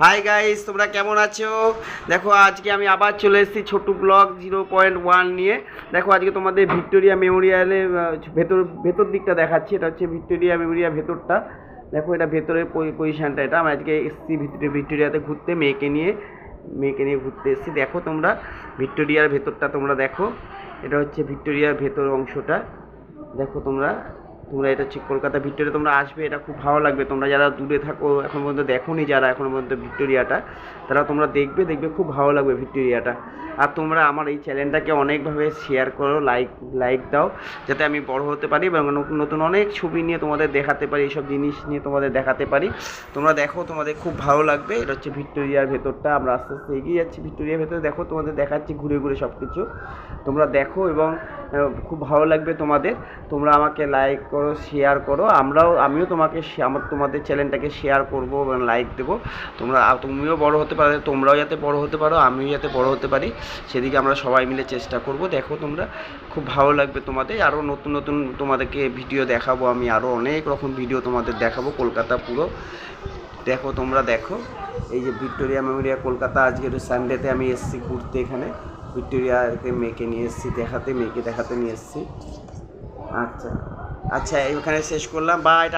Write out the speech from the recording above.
Hi guys, তোমরা কেমন আছো? দেখো আজকে আমি আবার চলে এসেছি ছোট্ট ব্লগ 0.1 নিয়ে। দেখো আজকে তোমাদের ভিক্টোরিয়া মেমোরিয়ালের ভেতর দিকটা দেখাচ্ছি। এটা হচ্ছে ভিক্টোরিয়া মেমোরিয়াল ভেতরটা। দেখো এটা ভেতরের পজিশানটা। এটা আমি আজকে এসেছি ভিক্টোরিয়াতে ঘুরতে, মেয়েকে নিয়ে ঘুরতে এসেছি। দেখো তোমরা ভিক্টোরিয়ার ভেতরটা তোমরা দেখো। এটা হচ্ছে ভিক্টোরিয়ার ভেতর অংশটা। দেখো তোমরা এটা হচ্ছে কলকাতা ভিক্টোরিয়া। তোমরা আসবে, এটা খুব ভালো লাগবে। তোমরা যারা দূরে থাকো, এখন পর্যন্ত দেখোনি যারা এখনো পর্যন্ত ভিক্টোরিয়াটা, তারা তোমরা দেখবে খুব ভালো লাগবে ভিক্টোরিয়াটা। আর তোমরা আমার এই চ্যানেলটাকে অনেকভাবে শেয়ার করো, লাইক দাও, যাতে আমি বড় হতে পারি এবং নতুন নতুন অনেক ছবি নিয়ে তোমাদের দেখাতে পারি, এইসব জিনিস নিয়ে তোমাদের দেখাতে পারি। তোমরা দেখো, তোমাদের খুব ভালো লাগবে। এটা হচ্ছে ভিক্টোরিয়ার ভেতরটা। আমরা আস্তে আস্তে এগিয়ে যাচ্ছি ভিক্টোরিয়ার ভেতরে। দেখো তোমাদের দেখাচ্ছি ঘুরে ঘুরে সব কিছু। তোমরা দেখো এবং খুব ভালো লাগবে তোমাদের। তোমরা আমাকে লাইক করো, শেয়ার করো। আমিও তোমাদের চ্যানেলটাকে শেয়ার করবো এবং লাইক দেবো। তুমিও বড় হতে পারো, তোমরাও যাতে বড় হতে পারো, আমিও যাতে বড় হতে পারি, সেদিকে আমরা সবাই মিলে চেষ্টা করব। দেখো তোমরা খুব ভালো লাগবে তোমাদের। আরও নতুন নতুন তোমাদেরকে ভিডিও দেখাবো আমি, আরও অনেক রকম ভিডিও তোমাদের দেখাবো কলকাতা পুরো। দেখো তোমরা দেখো, এই যে ভিক্টোরিয়া মেমোরিয়াল কলকাতা। আজকে সানডেতে আমি এসেছি ঘুরতে এখানে ভিক্টোরিয়াতে, মেয়েকে দেখাতে নিয়ে এসেছি। আচ্ছা আচ্ছা, এখানে শেষ করলাম। বা এটা